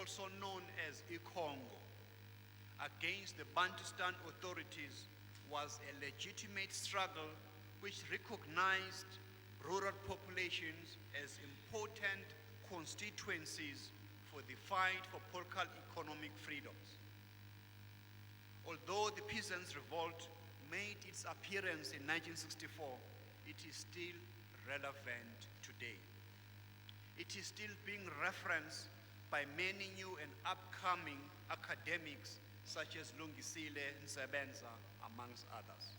also known as Congo, against the Bantustan authorities was a legitimate struggle which recognized rural populations as important constituencies for the fight for political economic freedoms. Although the Peasants' Revolt made its appearance in 1964, it is still relevant today. It is still being referenced by many new and upcoming academics such as Lungisile Nsebenza, amongst others.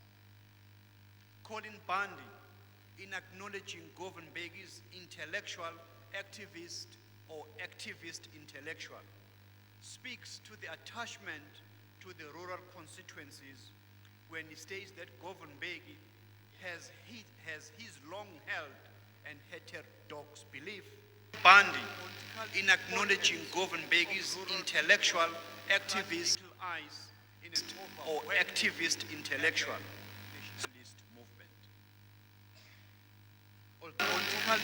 Colin Bundy, in acknowledging Govan Mbeki's intellectual activist or activist intellectual, speaks to the attachment to the rural constituencies when he states that Govan Mbeki has his long-held and heterodox belief. Bundy, in acknowledging Govan Mbeki's intellectual activist or activist intellectual nationalist movement.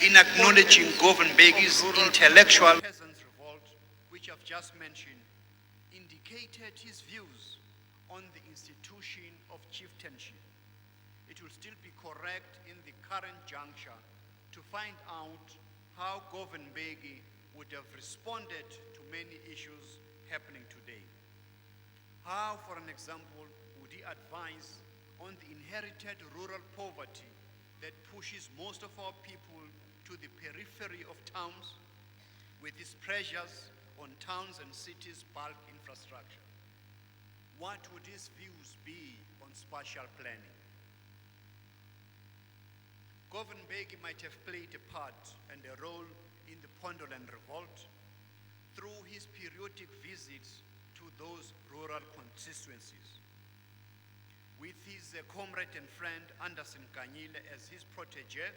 In acknowledging Govan Mbeki's intellectual Peasants' Revolt, which I've just mentioned, indicated his views on the institution of chieftainship. It will still be correct in the current juncture to find out how Govan Mbeki would have responded to many issues happening today. How, for an example, would he advise on the inherited rural poverty that pushes most of our people to the periphery of towns with its pressures on towns and cities' bulk infrastructure? What would his views be on spatial planning? Govan Mbeki might have played a part and a role in the Pondoland Revolt through his periodic visits to those rural constituencies. With his comrade and friend Anderson Kanyile as his protege,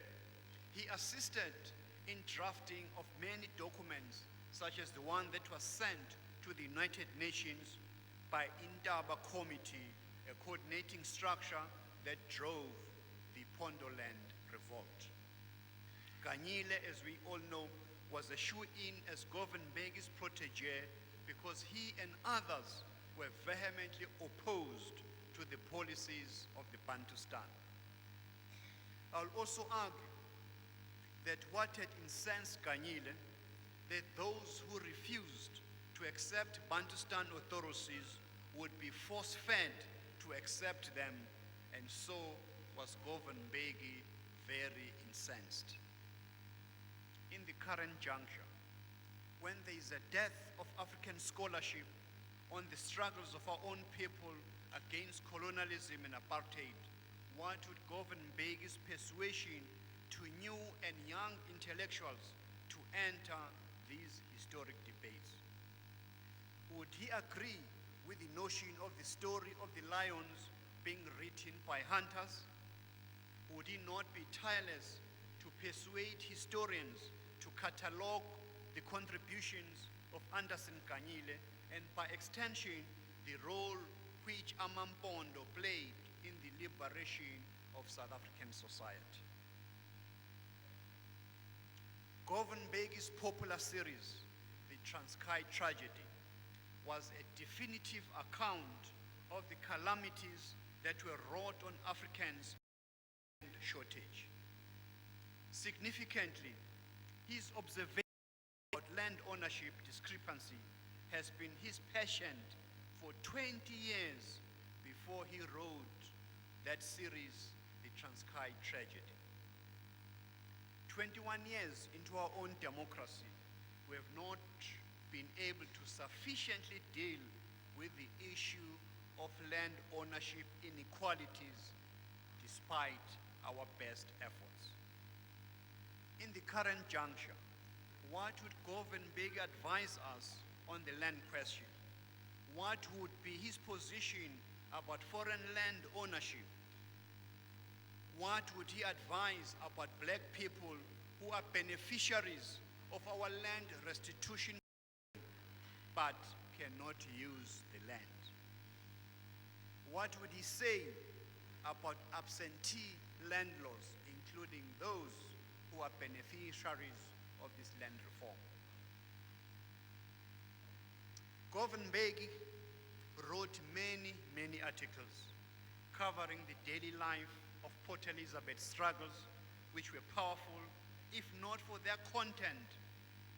he assisted in drafting of many documents, such as the one that was sent to the United Nations by Indaba Committee, a coordinating structure that drove the Pondoland Revolt. Kanyile, as we all know, was a shoe-in as Govan Mbeki's protege because he and others were vehemently opposed to the policies of the Bantustan. I'll also argue that what had incensed Kanyile, that those who refused to accept Bantustan authorities would be force-fed to accept them, and so was Govan Mbeki very incensed. In the current juncture, when there is a death of African scholarship on the struggles of our own people against colonialism and apartheid, what would Govan Mbeki's persuasion to new and young intellectuals to enter these historic debates? Would he agree with the notion of the story of the lions being written by hunters? Would he not be tireless to persuade historians to catalogue the contributions of Anderson Kanyile and by extension the role which Amampondo played in the liberation of South African society? Govan Mbeki's popular series, The Transkei Tragedy, was a definitive account of the calamities that were wrought on Africans and shortage. Significantly, his observation about land ownership discrepancy has been his passion for 20 years before he wrote that series, The Transkei Tragedy. 21 years into our own democracy, we have not been able to sufficiently deal with the issue of land ownership inequalities despite our best efforts. In the current juncture, what would Govan Mbeki advise us on the land question? What would be his position about foreign land ownership? What would he advise about black people who are beneficiaries of our land restitution but cannot use the land? What would he say about absentee landlords, including those who are beneficiaries of this land reform? Govan Mbeki wrote many articles covering the daily life of Port Elizabeth struggles, which were powerful, if not for their content,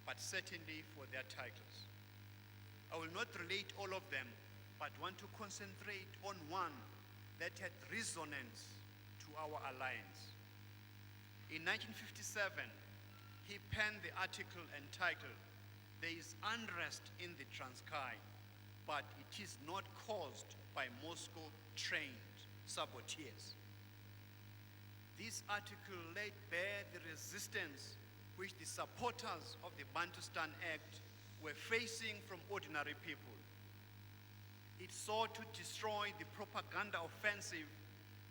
but certainly for their titles. I will not relate all of them, but want to concentrate on one that had resonance to our alliance. In 1957, he penned the article entitled, "There is unrest in the Transkei, but it is not caused by Moscow-trained saboteurs." This article laid bare the resistance which the supporters of the Bantustan Act were facing from ordinary people. It sought to destroy the propaganda offensive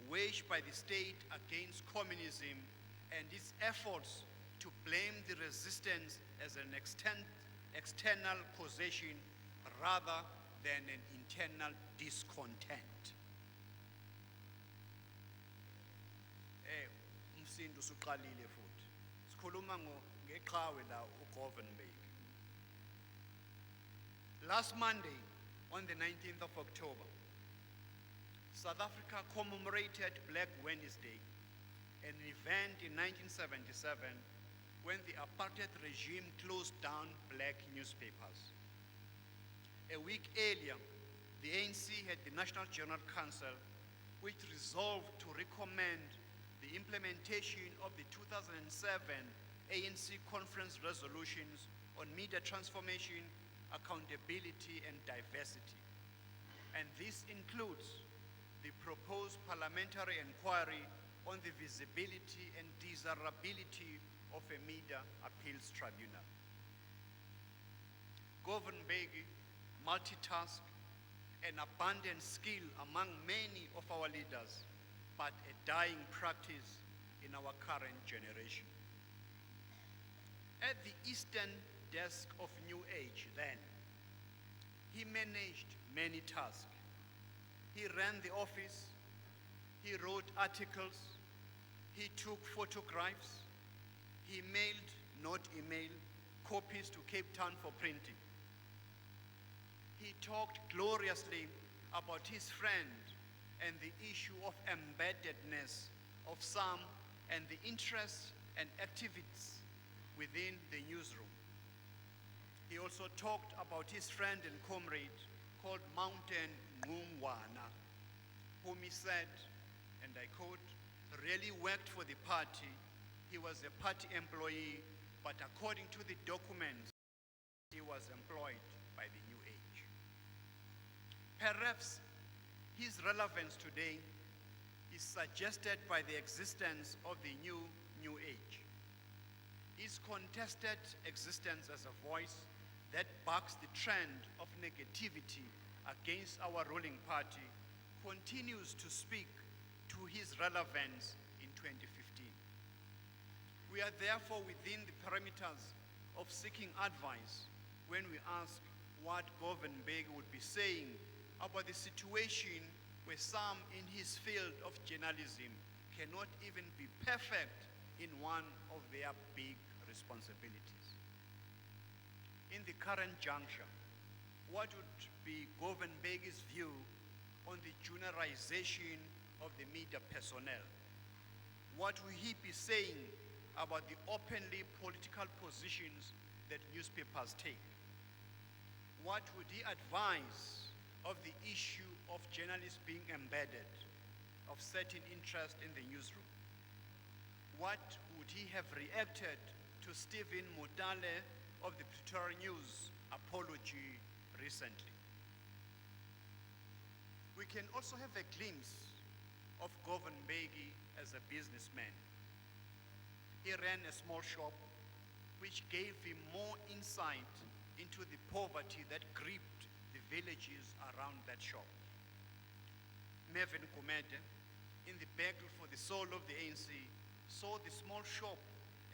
waged by the state against communism and its efforts to blame the resistance as an external causation rather than an internal discontent. Umsindo usuqalile futhi. Sikhuluma ngeqhawe la uGovan Mbeki. Last Monday, on the 19th of October, South Africa commemorated Black Wednesday, an event in 1977 when the apartheid regime closed down black newspapers. A week earlier, the ANC had the National General Council, which resolved to recommend the implementation of the 2007 ANC Conference resolutions on media transformation, accountability, and diversity. And this includes the proposed parliamentary inquiry on the visibility and desirability of a media appeals tribunal. Govan Mbeki multitask, an abundant skill among many of our leaders, but a dying practice in our current generation. At the Eastern Desk of New Age then, he managed many tasks. He ran the office, he wrote articles, he took photographs, he mailed, not email, copies to Cape Town for printing. He talked gloriously about his friend and the issue of embeddedness of some and the interests and activities within the newsroom. He also talked about his friend and comrade called Mountain Ngungwana, whom he said, and I quote, really worked for the party. He was a party employee, but according to the documents, he was employed by the New Age. Perhaps his relevance today is suggested by the existence of the New Age. His contested existence as a voice that bucks the trend of negativity against our ruling party continues to speak to his relevance in 2015. We are therefore within the parameters of seeking advice when we ask what Govan Mbeki would be saying about the situation where some in his field of journalism cannot even be perfect in one of their big responsibilities. In the current juncture, what would be Govan Mbeki's view on the juniorization of the media personnel? What will he be saying about the openly political positions that newspapers take? What would he advise of the issue of journalists being embedded, of certain interest in the newsroom? What would he have reacted to Stephen Mutale of the Pretoria News apology recently? We can also have a glimpse of Govan Mbeki as a businessman. He ran a small shop which gave him more insight into the poverty that gripped the villages around that shop. Mervyn Gumede, in the battle for the soul of the ANC, saw the small shop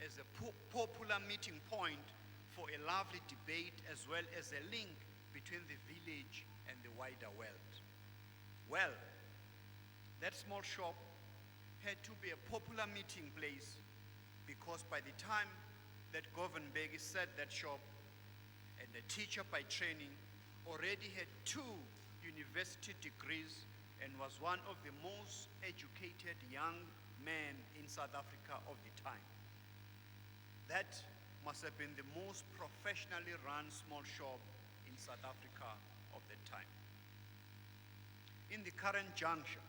as a popular meeting point for a lively debate as well as a link between the village and the wider world. Well, that small shop had to be a popular meeting place because by the time that Govan Mbeki set that shop, and a teacher by training, already had 2 university degrees and was one of the most educated young men in South Africa of the time. That must have been the most professionally run small shop in South Africa of the time. In the current juncture,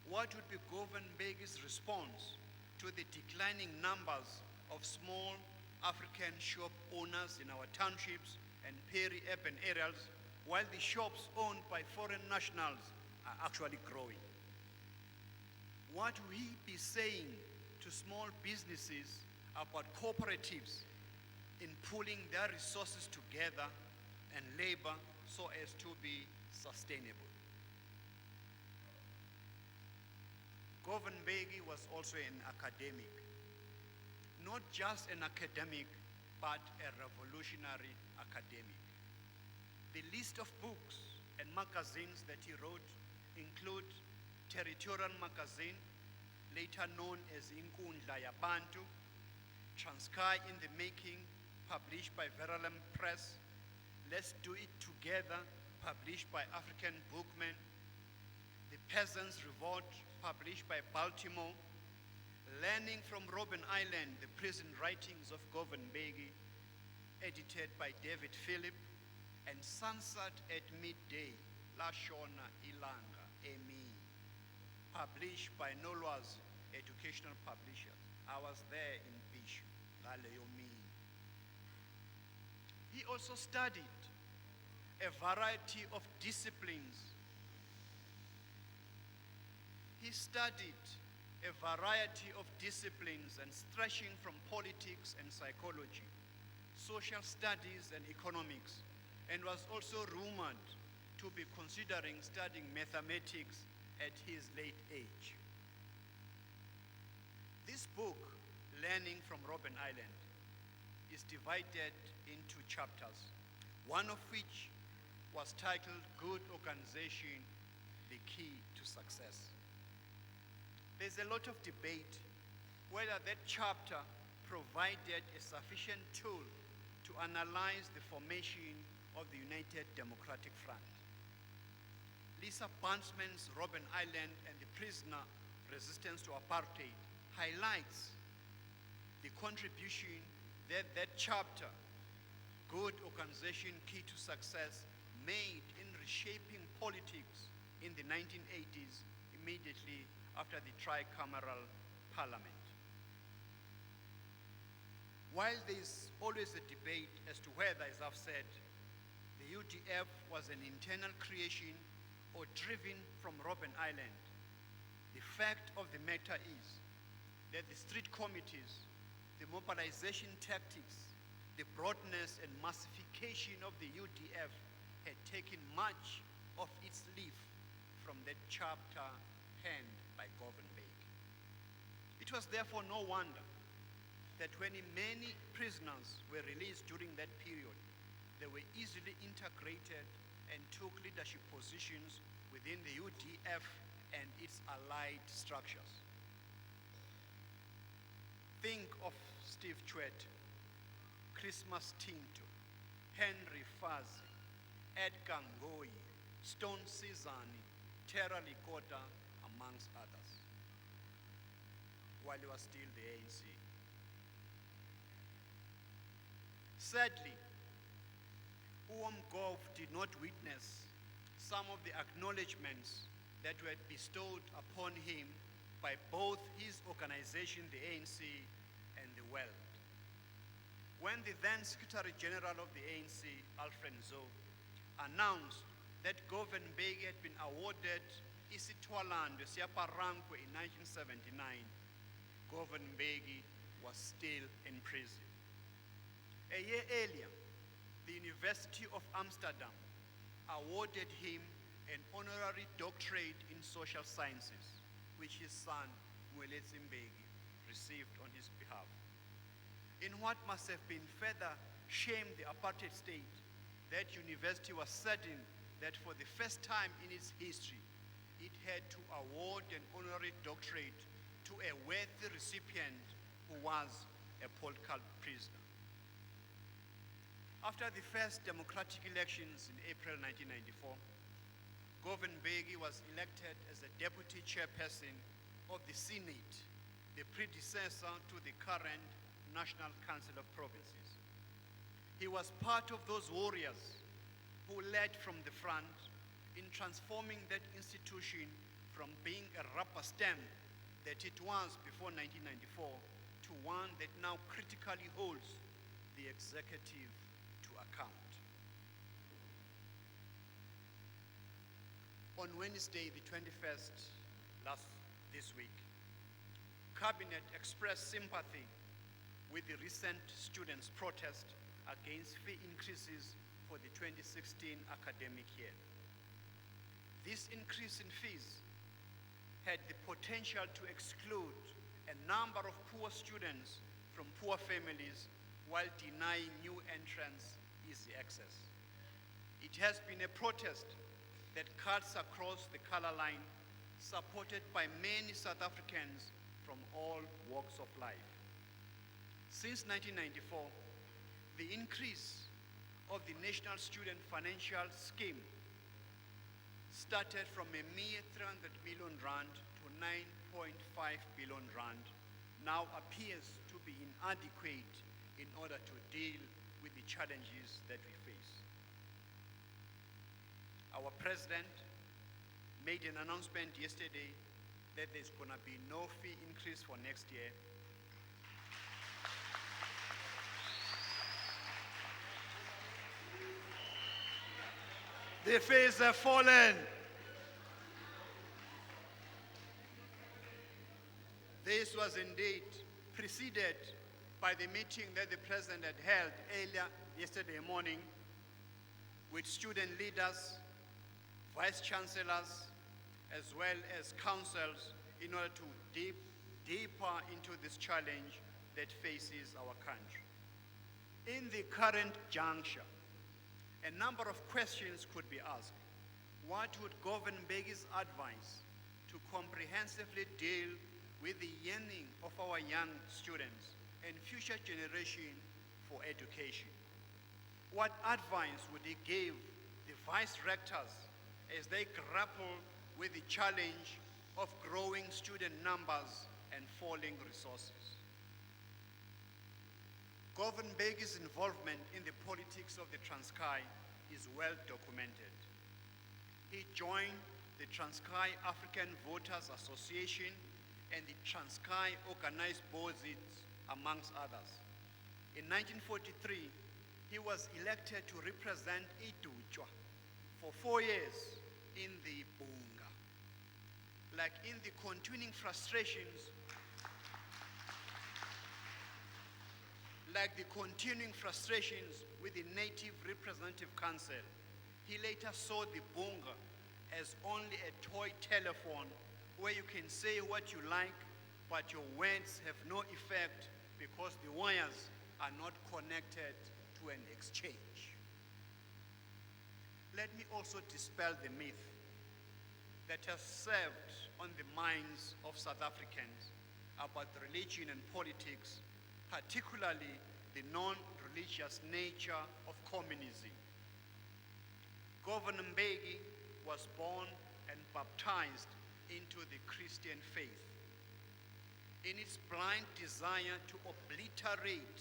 what would be Govan Mbeki's response to the declining numbers of small African shop owners in our townships and peri-urban areas, while the shops owned by foreign nationals are actually growing? What will he be saying to small businesses about cooperatives in pooling their resources together and labor so as to be sustainable? Govan Mbeki was also an academic, not just an academic, but a revolutionary academic. The list of books and magazines that he wrote include Territorial Magazine, later known as Inkundla Yabantu, Transkei in the Making, published by Verulam Press, Let's Do It Together, published by African Bookman, The Peasants' Revolt, published by Baltimore, Learning from Robben Island, The Prison Writings of Govan Mbeki, edited by David Philip, and Sunset at Midday, La Shona Ilanga, Emi, published by Nolwazi Educational Publishers. I was there in Bishu, Laleyomi. He also studied a variety of disciplines. He studied a variety of disciplines and stretching from politics and psychology, social studies and economics, and was also rumored to be considering studying mathematics at his late age. This book, Learning from Robben Island, is divided into chapters, one of which was titled Good Organization, the Key to Success. There's a lot of debate whether that chapter provided a sufficient tool to analyze the formation of the United Democratic Front. Lisa Buntsman's Robben Island and the Prisoner Resistance to Apartheid highlights the contribution that that chapter, Good Organization, Key to Success, made in reshaping politics in the 1980s, immediately after the tricameral parliament. While there's always a debate as to whether, as I've said, the UDF was an internal creation or driven from Robben Island, the fact of the matter is that the street committees, the mobilization tactics, the broadness and massification of the UDF had taken much of its leaf from that chapter penned by Govan Mbeki. It was therefore no wonder that when many prisoners were released during that period, they were easily integrated and took leadership positions within the UDF and its allied structures. Think of Steve Tshwete, Christmas Tinto, Henry Fazi, Edgar Ngoyi, Stone Sizani, Terra Likota, amongst others, while he was still the ANC. Sadly, Gov did not witness some of the acknowledgements that were bestowed upon him by both his organization, the ANC, and the world. When the then Secretary General of the ANC, Alfred Nzo, announced that Govan Mbeki had been awarded isithwalando siyaparanko in 1979, Govan Mbeki was still in prison. A year earlier, the University of Amsterdam awarded him an honorary doctorate in social sciences, which his son, Mweletsi Mbeki, received on his behalf. In what must have been further shamed the apartheid state, that university was certain that for the first time in its history, it had to award an honorary doctorate to a worthy recipient who was a political prisoner. After the first democratic elections in April 1994, Govan Mbeki was elected as the deputy chairperson of the Senate, the predecessor to the current National Council of Provinces. He was part of those warriors who led from the front in transforming that institution from being a rubber stamp that it was before 1994 to one that now critically holds the executive to account. On Wednesday, the 21st, this week, Cabinet expressed sympathy with the recent students' protest against fee increases for the 2016 academic year. This increase in fees had the potential to exclude a number of poor students from poor families while denying new entrants easy access. It has been a protest that cuts across the color line, supported by many South Africans from all walks of life. Since 1994, the increase of the National Student Financial Scheme started from a mere 300 million rand to 9.5 billion rand, now appears to be inadequate in order to deal with the challenges that we face. Our president made an announcement yesterday that there's going to be no fee increase for next year. The fees have fallen. This was indeed preceded by the meeting that the president had held earlier yesterday morning with student leaders, vice chancellors, as well as councils in order to deeper into this challenge that faces our country. In the current juncture, a number of questions could be asked. What would Govan Mbeki's advice to comprehensively deal with the yearning of our young students and future generation for education? What advice would he give the vice rectors as they grapple with the challenge of growing student numbers and falling resources? Govan Mbeki's involvement in the politics of the Transkei is well documented. He joined the Transkei African Voters Association and the Transkei Organized Bosits, amongst others. In 1943, he was elected to represent Dutywa for 4 years in the Bunga. Like in the continuing frustrations with the Native Representative Council, he later saw the Bunga as only a toy telephone where you can say what you like, but your words have no effect because the wires are not connected to an exchange. Let me also dispel the myth that has served on the minds of South Africans about religion and politics, particularly the non-religious nature of communism. Govan Mbeki was born and baptized into the Christian faith. In its blind desire to obliterate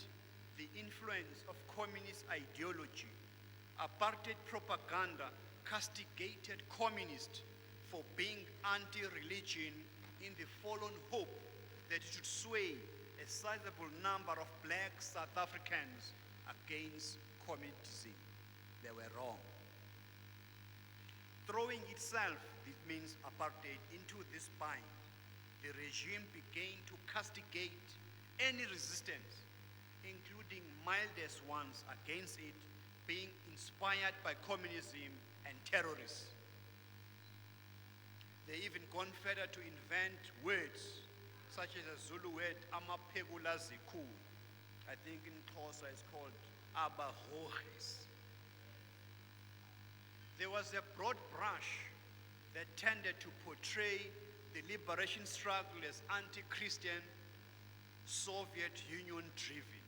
the influence of communist ideology, apartheid propaganda castigated communists for being anti-religion in the fallen hope that it should sway a sizable number of black South Africans against communism. They were wrong. Throwing itself, this means apartheid, into this bind, the regime began to castigate any resistance, including mildest ones against it, being inspired by communism and terrorists. They even gone further to invent words such as a Zulu word, amaphekula zikhulu. I think in Xhosa it's called abahohes. There was a broad brush that tended to portray the liberation struggle as anti-Christian, Soviet Union driven.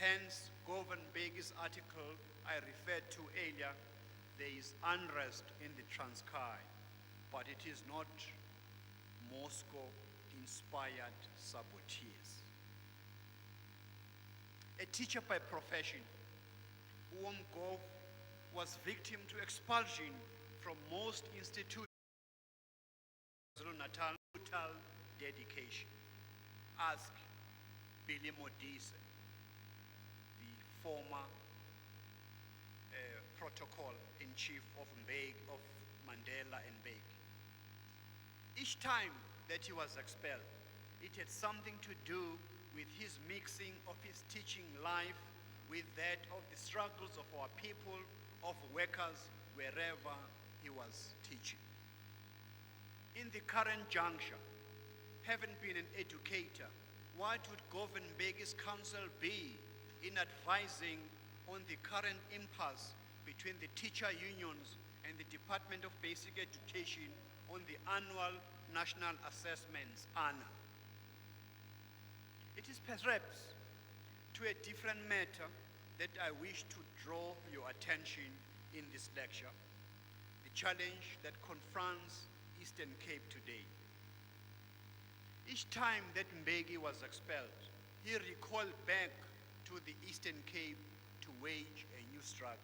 Hence, Govan Mbeki's article I referred to earlier, there is unrest in the Transkei, but it is not Moscow-inspired saboteers. A teacher by profession, Gov was victim to expulsion from most institutions in KwaZulu-Natal, total dedication. Ask Billy Modise, the former protocol-in-chief of Mandela and Mbeki. Each time that he was expelled, it had something to do with his mixing of his teaching life with that of the struggles of our people, of workers, wherever he was teaching. In the current juncture, having been an educator, what would Govan Mbeki's counsel be in advising on the current impasse between the teacher unions and the Department of Basic Education on the annual national assessments, ANA? It is perhaps to a different matter that I wish to draw your attention in this lecture, the challenge that confronts Eastern Cape today. Each time that Mbeki was expelled, he recalled back to the Eastern Cape to wage a new struggle.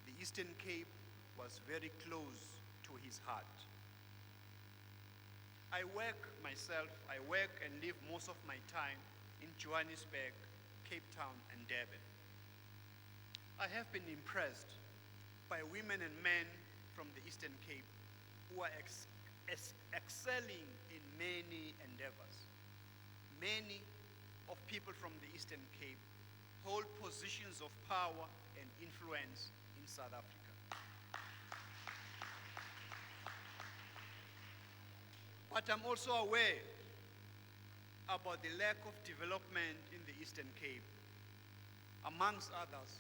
The Eastern Cape was very close to his heart. I work and live most of my time in Johannesburg, Cape Town, and Durban. I have been impressed by women and men from the Eastern Cape who are excelling in many endeavors. Many of people from the Eastern Cape hold positions of power and influence in South Africa. But I'm also aware about the lack of development in the Eastern Cape. Amongst others,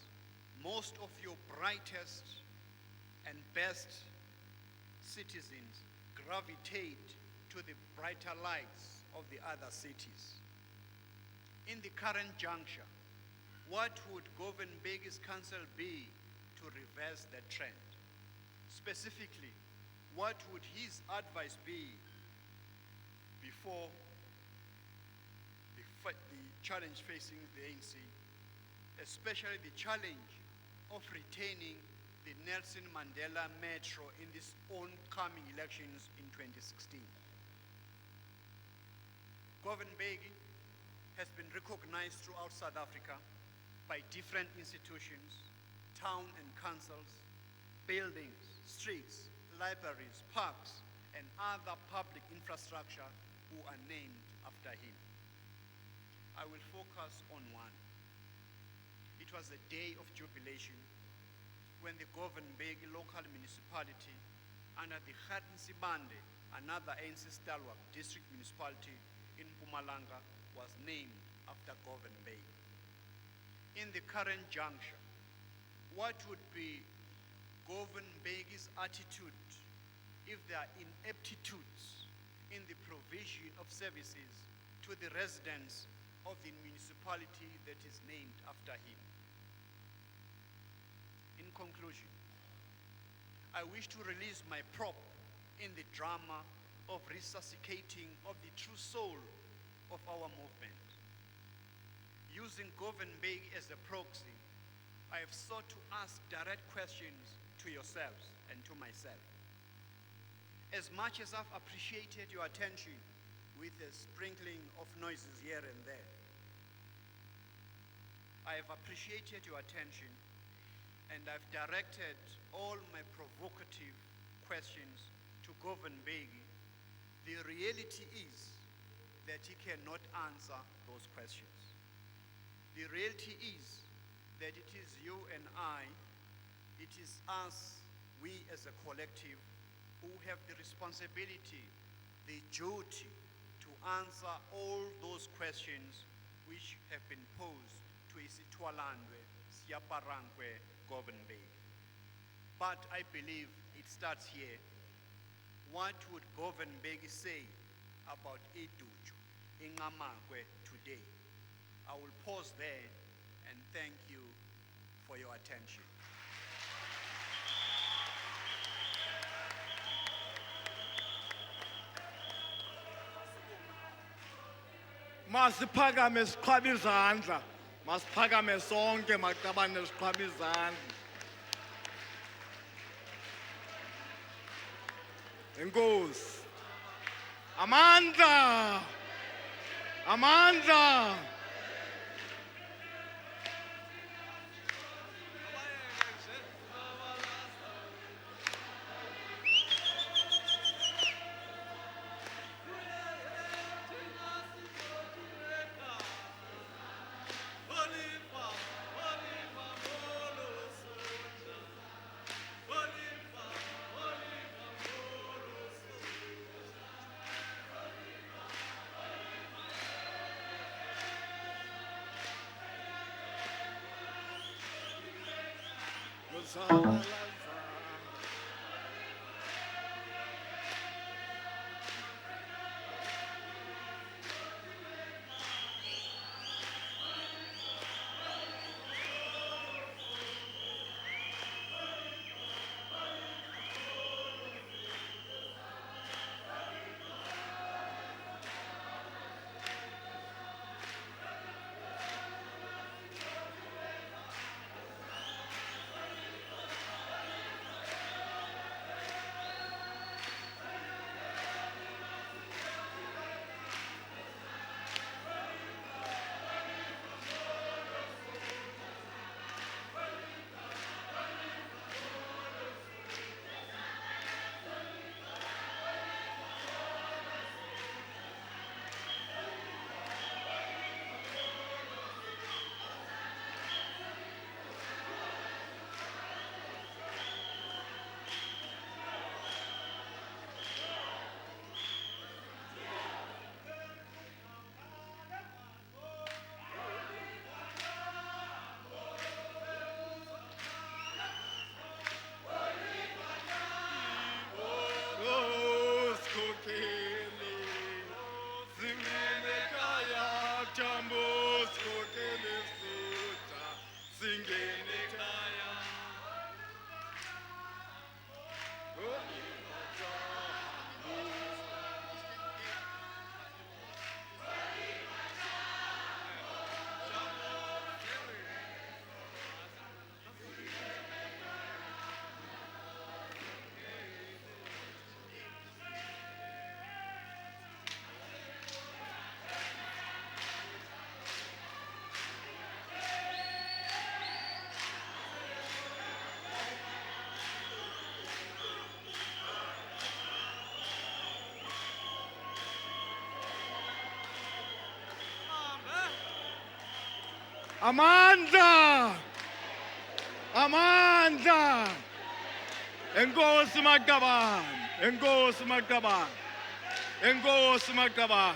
most of your brightest and best citizens gravitate to the brighter lights of the other cities. In the current juncture, what would Govan Mbeki's counsel be to reverse that trend? Specifically, what would his advice be before the challenge facing the ANC, especially the challenge of retaining the Nelson Mandela Metro in these oncoming elections in 2016. Govan Mbeki has been recognized throughout South Africa by different institutions, town and councils, buildings, streets, libraries, parks, and other public infrastructure who are named after him. I will focus on one. It was a day of jubilation when the Govan Mbeki local municipality under the Nsibande, another ANC stalwart district municipality in Mpumalanga, was named after Govan Mbeki. In the current juncture, what would be Govan Mbeki's attitude if there are ineptitudes in the provision of services to the residents of the municipality that is named after him? In conclusion, I wish to release my prop in the drama of resuscitating of the true soul of our movement. Using Govan Mbeki as a proxy, I have sought to ask direct questions to yourselves and to myself. As much as I've appreciated your attention with a sprinkling of noises here and there, I have appreciated your attention and I've directed all my provocative questions to Govan Mbeki. The reality is that he cannot answer those questions. The reality is that it is you and I, it is us, we as a collective, who have the responsibility, the duty to answer all those questions which have been posed to Isitwalandwe, Siaparangwe, Govan Mbeki. But I believe it starts here. What would Govan Mbeki say about Iduju, Ingamakwe today? I will pause there and thank you for your attention. Masiphakame siqhwabe izandla. Masiphakame sonke maqabane siqhwabe izandla. Enkosi. Amandla. Amandla. Amandla! Amandla! Enkosi Maqabane! Enkosi Maqabane! Enkosi Maqabane!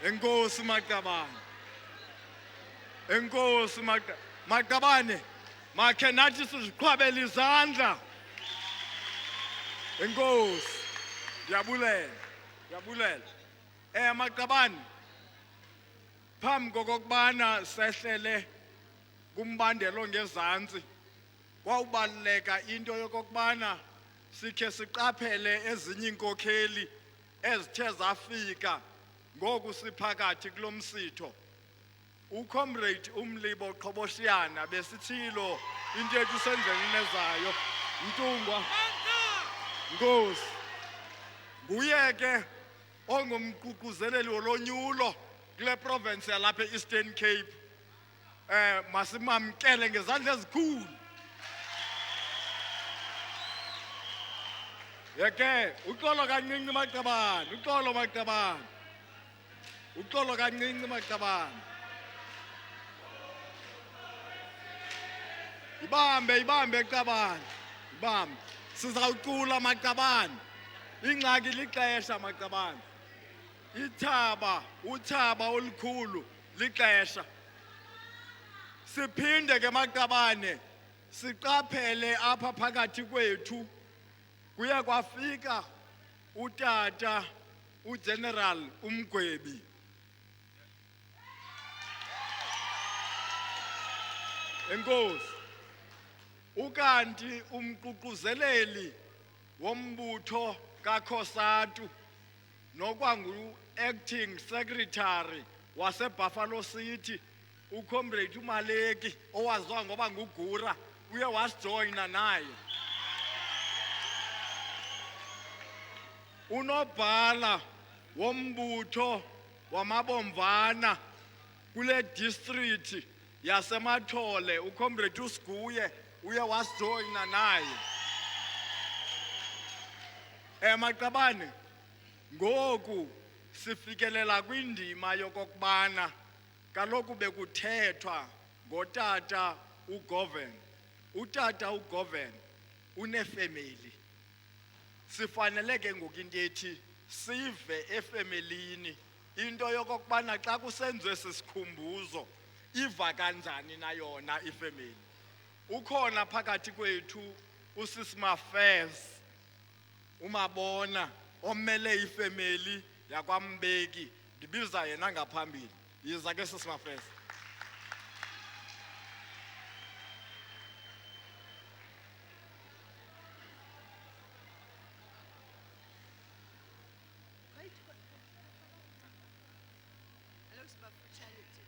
Enkosi Maqabane! Enkosi Maqabane! Makhe nathi siziqhwabele izandla. Enkosi. Ndiyabulela. Ndiyabulela. Maqabane. Phambi kokubana sehlele kumbandelo ngezantsi kwawubaleka into yokubana sikhe siqaphele ezinye inkokheli ezithe zafika ngoku siphakathi kulomsitho uComrade Umlibo Qhoboshiyana besithilo into ethu senzeni nezayo Mtungwa Nkosi nguye ke ongumququzeleli wolonyulo kule province yalapha eEastern Cape masimamkele ngezandla ezikhulu yeke uxolo kancinci Maqabane uxolo Maqabane uxolo kancinci Maqabane ibambe Qabane ibambe sizawucula Maqabane ingxaki lixesha Maqabane uthaba olukhulu lixesha siphinde ke Maqabane siqaphele apha phakathi kwethu kuya kwafika utata uGeneral Umgwebi Enkosi. Ukanti umququzeleli wombutho kaKhosatu nokwangu acting secretary wase Buffalo City uComrade Mbeki owaziwa ngoba ngugura uye wasijoyina naye. Unobhala wombutho wamabomvana kule district yasemathole uComrade uSiguye uye wasijoyina naye. Maqabane ngoku sifikelela kwindima yokokubana kaloku bekuthethwa ngotata uGovan. Utata uGovan unefamily. Sifanele ke ngoku into ethi sive efamilini into yokokubana xa kusenziwe sisikhumbuzo iva kanjani na yona ifamily. Ukhona phakathi kwethu uSisma Affairs umabona omele ifamily yakwaMbeki ndibiza yena ngaphambili. Yiza ke Sisma Affairs. Hello, Smart Fraternity.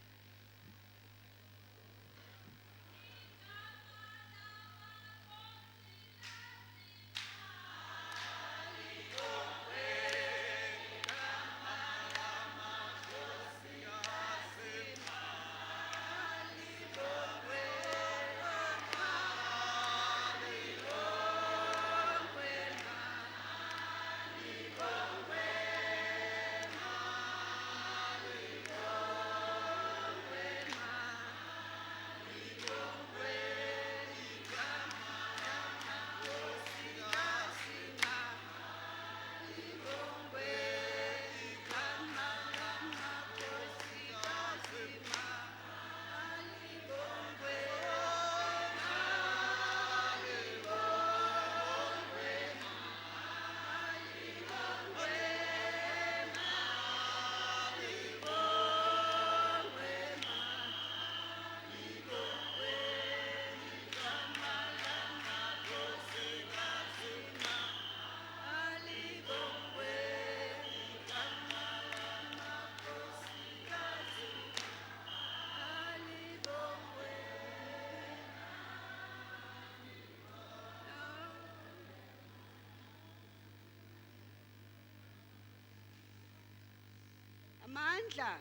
Amandla.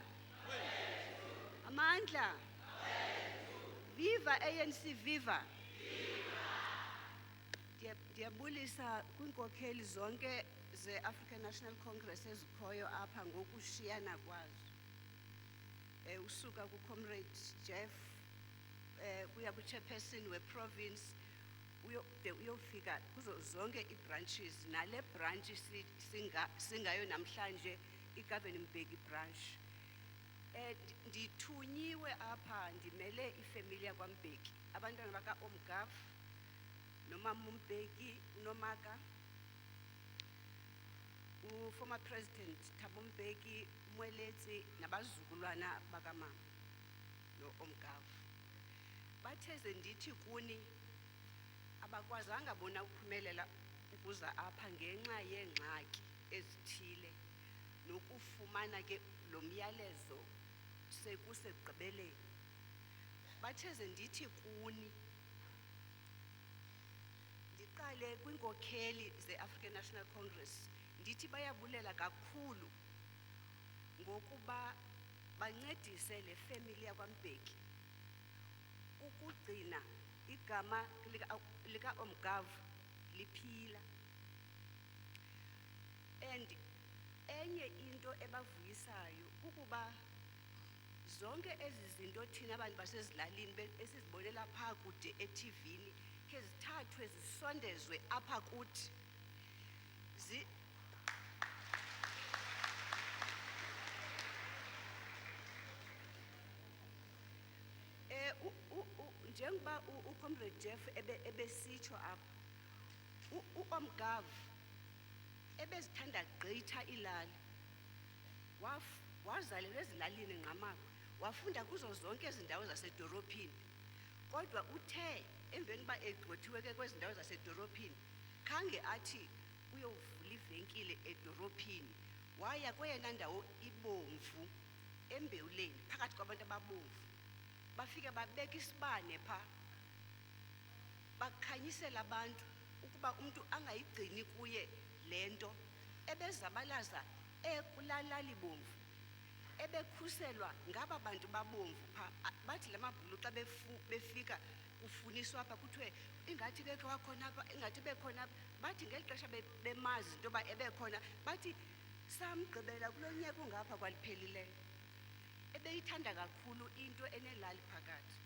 Amandla. Viva ANC, viva. Ndiyabulisa kwiinkokheli zonke ze-African National Congress ezikhoyo apha ngokushiyana kwazo. Usuka kuComrade Jeff kuya kuchairperson weprovince uyofika kuzo zonke ibranches nale branch singayo namhlanje iGovan Mbeki branch. Ndithunyiwe apha ndimele ifamily yakwaMbeki, abantwana baka-Omgaf, nomama uMbeki, uNomaka, uformer President Thabo Mbeki, Mweletsi, nabazukulwana bakamama no-Omgaf. Batheze ndithi kuni abakwazanga bona ukuphumelela ukuza apha ngenxa yeengxaki ezithile nokufumana ke lo myalezo sekusegqibeleni. Batheze ndithi kuni ndiqale kwinkokheli ze-African National Congress ndithi bayabulela kakhulu ngokuba bancedise le family yakwaMbeki ukugcina igama lika-Omgaf liphila. And enye into ebavuyisayo ukuba zonke ezi zinto thina abantu basezilalini esizibonela phaa kude eTVini ke zithathwe zisondezwe apha kuthi. Njengoba uComrade Jeff ebesitsho apha uOmgaf ebezithanda gqitha ilali wazalelwa ezilalini ngqamako wafunda kuzo zonke ezi ndawo zasedorophini Kodwa uthe emveni ba egqothiwe ke kwezi ndawo zasedorophini khange athi uyovula ivenkile edorophini, waya kweyena ndawo ibomvu eMbewuleni phakathi kwabantu ababomvu. Bafike babeka isibane phaa bakhanyisela abantu ukuba umuntu angayigcini kuye le nto, ebezabalaza ekulalali bomvu, ebekhuselwa ngaba bantu babomvu phaa. Bathi la mabhulu xa befika kufuniswa apha kuthiwe ingathi bekho wakhona apha, ingathi bekhona apha. Bathi ngeli xesha bemazi into yoba ebekhona, bathi samgqibela kulo nyaka ungapha kwaliphelileyo. Ebeyithanda kakhulu into enelali phakathi.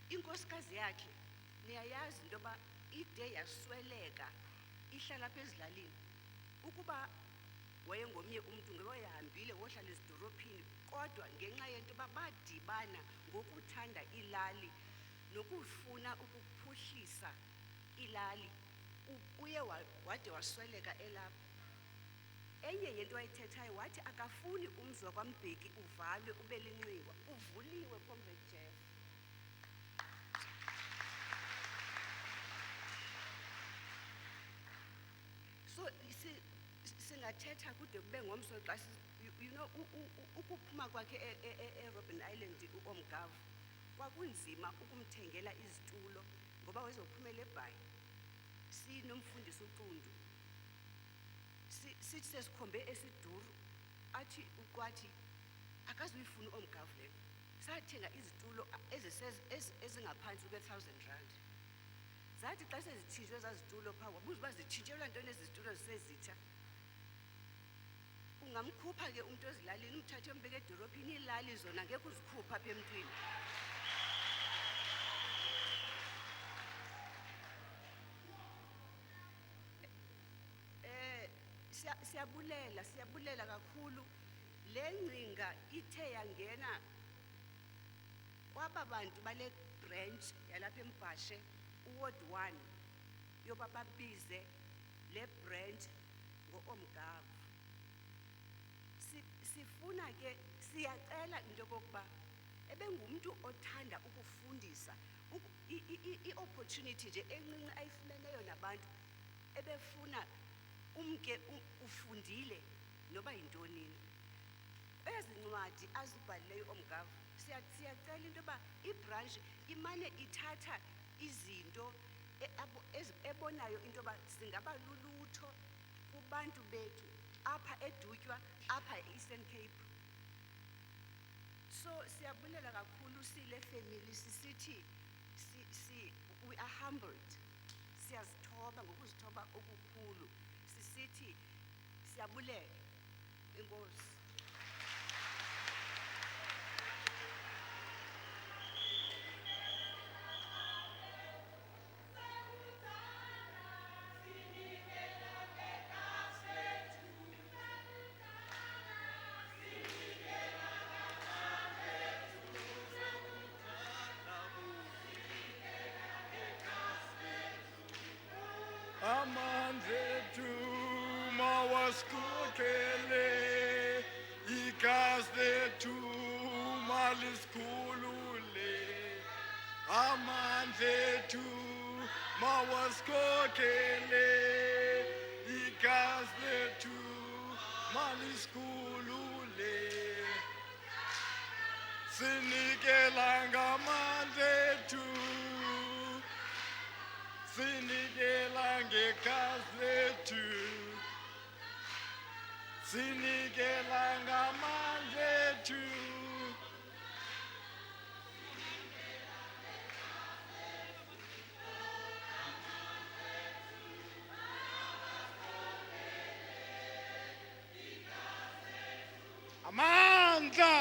Inkosikazi yakhe niyayazi into yoba ide yasweleka, ihlala apha ezilalini. Ukuba wayengomnye umntu ngeyoyahambile wohlala ezidorophini, kodwa ngenxa yento yoba badibana ngokuthanda ilali nokufuna ukuphuhlisa ilali, uye wade wasweleka elapha. Enye yento ayithethayo wathi akafuni umzi wakwaMbeki uvalwe ube linxiwa, uvuliwe Comrade Jeff. So singathetha kude kube ngomso xa you know ukuphuma kwakhe eRobben Island uOmgavu kwakunzima ukumthengela izitulo ngoba wezophumela eBhayi. Sinomfundisi uCundu sithi sesikhombe esiduru, athi uqwathi akazuyifuna uOmgavu le. Sathenga izitulo ezingaphansi kwe-1,000 rand. Zathi xa sezitshintshwe ezazitulo phaa wabuza uba zitshintshelwa ntoni ezi zitulo zisezitsha. Ungamkhupha ke umuntu ezilalini umthathe umbeke edorophini, iilali zona ngeke uzikhupha apha emntwini. Siyabulela kakhulu. Le ngcinga ithe yangena kwaba bantu bale branch yalapha eMbhashe uWard 1 yoba babize le branch ngoOmgavu. Sifuna ke siyacela into yokokuba ebengumuntu othanda ukufundisa, i-opportunity nje encinci ayifumeneyo nabantu ebefuna umke ufundile noba yintoni. Ezi ncwadi azibhalileyo uOmgavu, siyacela into yoba ibranch imane ithatha izinto ebonayo into yoba singaba lulutho kubantu bethu apha eDutywa, apha e-Eastern Cape. So siyabulela kakhulu sile family, sisithi we are humbled. Siyazithoba ngokuzithoba okukhulu. Sisithi siyabulela. Enkosi. Amanzethu mawasikhokhele, igazi lethu malisikhulule. Amanzethu mawasikhokhele, igazi lethu malisikhulule. Sinikela ngamanzethu, sinikela ngegazi lethu, sinikela ngamandla ethu. Amandla,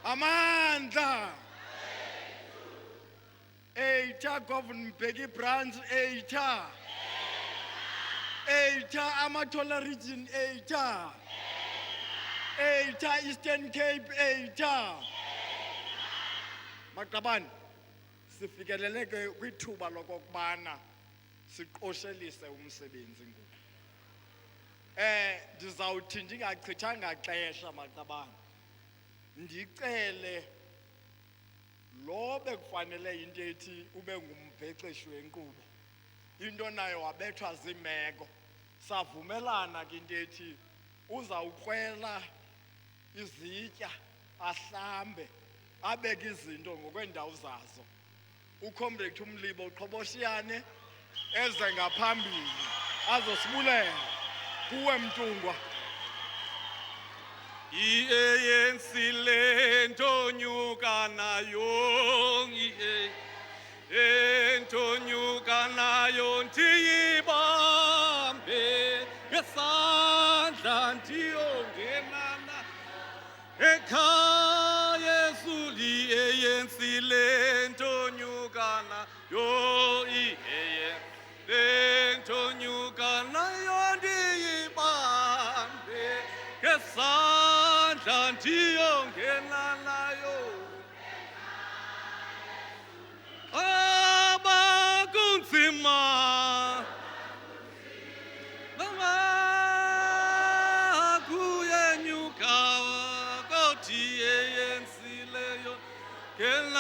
amandla. Eita Govan Mbeki branch, eita. Eita Amatola region, eita. Eita Eastern Cape, eita. Maqabane, sifikeleleke kwithuba lokokubana siqoshelise umsebenzi ngoku. Ndizawuthi ndingachithanga xesha maqabane, ndicele lo bekufanele into ethi ube ngumbhexeshi wenkqubo into naye wabethwa ziimeko savumelana ke into ethi uzawukrwela izitya ahlambe abeke izinto ngokweendawo zazo uComrade uMlibo uqhoboshiyane eze ngaphambili azosibulela kuwe Mtungwa. I-ANC lento nyuka nayo ento nyuka nayo ndiyibambe ngesandla ndiyongenana ekhaya Yesu i-ANC lento nyuka nayo lento nyuka nayo ndiyibambe ngesandla ndiyongena nayo abakunzima bangakuyenyuka kodwa i-ANC leyo ngena